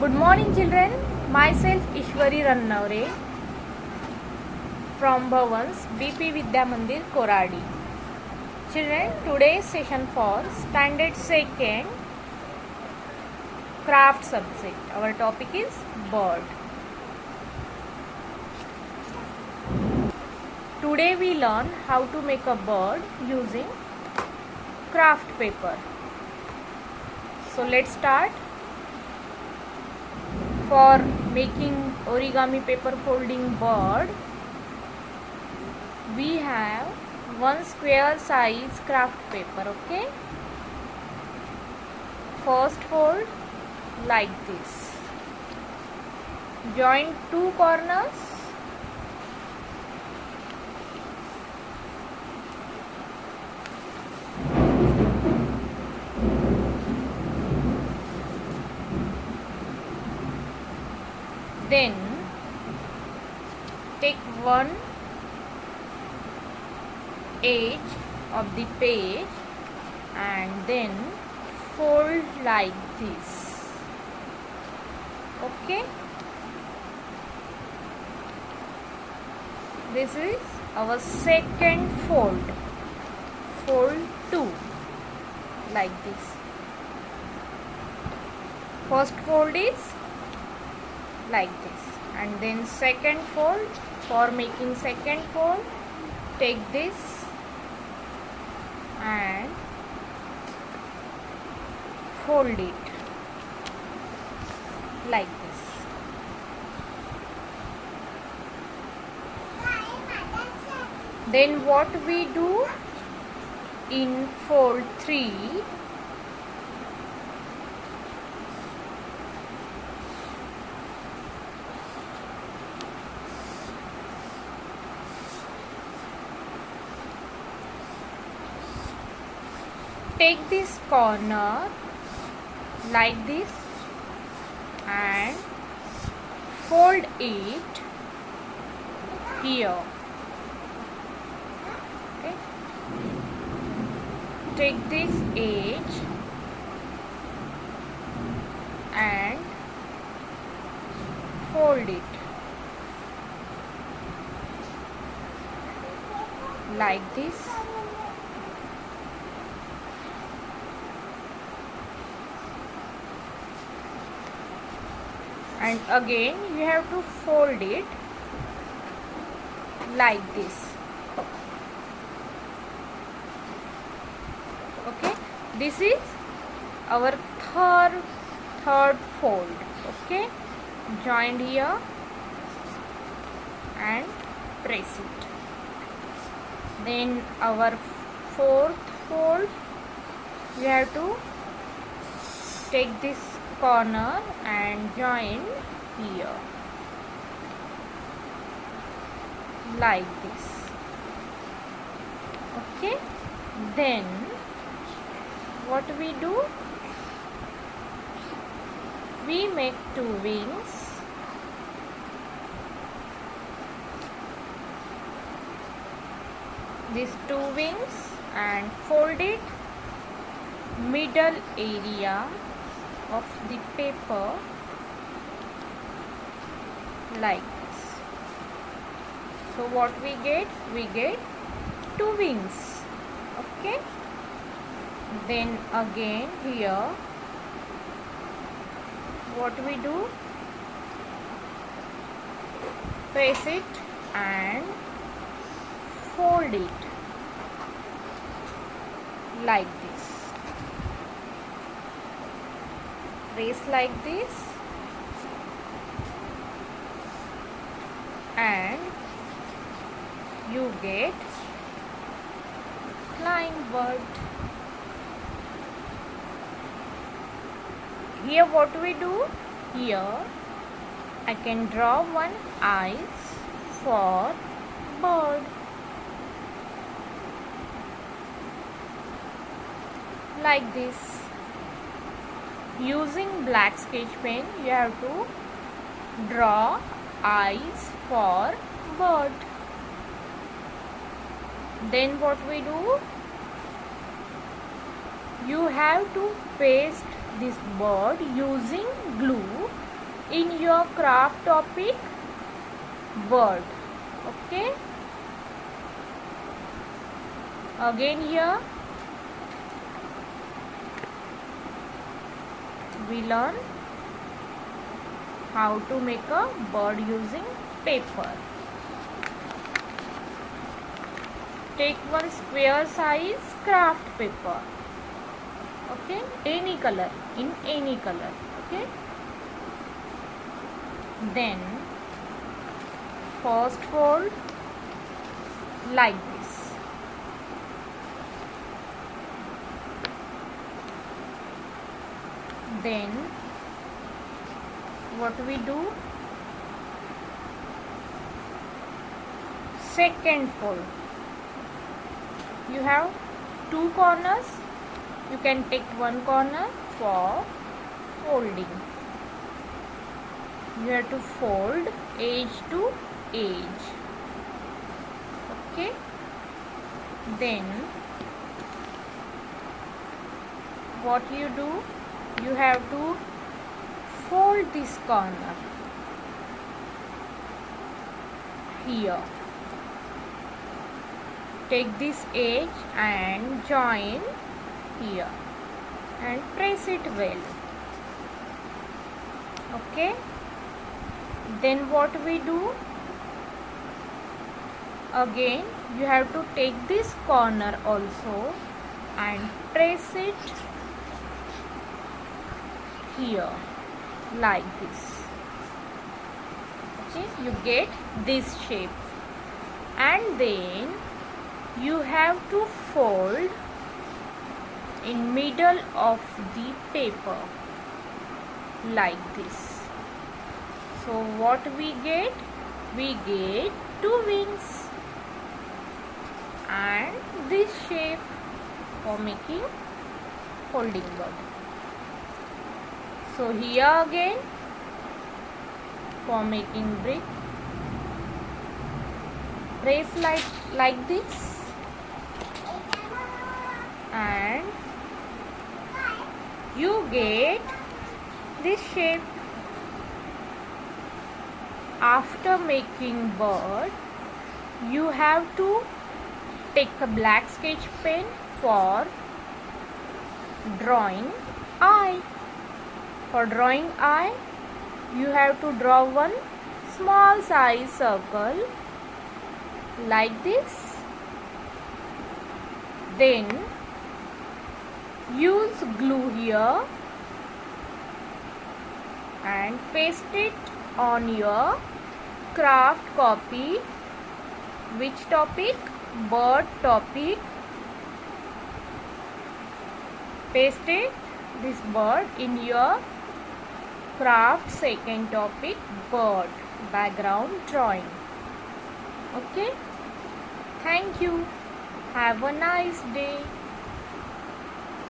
Good morning children, myself Ishwari Rannavre from Bhavans BP Vidya Mandir Koradi. Children, today's session for standard 2nd craft subject. Our topic is bird. Today we learn how to make a bird using craft paper. So let's start. For making origami paper folding bird, we have one square size craft paper. Okay, first fold like this, join two corners, then take one edge of the page and then fold like this. Okay, this is our second fold, fold 2 like this. First fold is like this, and then second fold. For making second fold, take this and fold it like this. Then what we do in fold 3, take this corner like this and fold it here. Okay, take this edge and fold it like this. And again you have to fold it like this. Okay, this is our third fold. Okay, join here and press it. Then our fourth fold, we have to take this corner and join here like this. Okay, then what we do, we make two wings. These two wings and fold it middle area of the paper like this. So what we get two wings. Okay, then again here what we do, press it and fold it like this. Press like this and you get flying bird. Here what we do, here I can draw one eyes for bird like this. Using black sketch pen, you have to draw eyes for bird. Then what we do, you have to paste this bird using glue in your craft topic bird. Okay, again here we learn how to make a bird using paper. Take one square size craft paper, okay, any color, in any color, okay. Then first fold like this. Then what we do, second fold. You have two corners, you can take one corner for folding. You have to fold edge to edge, okay. Then what you do, you have to fold this corner here. Take this edge and join here and press it well, okay. Then what we do, again you have to take this corner also and press it here like this, okay. You get this shape, and then you have to fold in middle of the paper like this. So what we get two wings and this shape for making folding bird. So here again for making brick, press like this and you get this shape. After making bird, you have to take a black sketch pen for drawing eye. For drawing eye, you have to draw one small size circle like this. Then use glue here and paste it on your craft copy. Which topic? Bird topic. Paste it, this bird, in your craft second topic, bird, background drawing. Okay, thank you, have a nice day.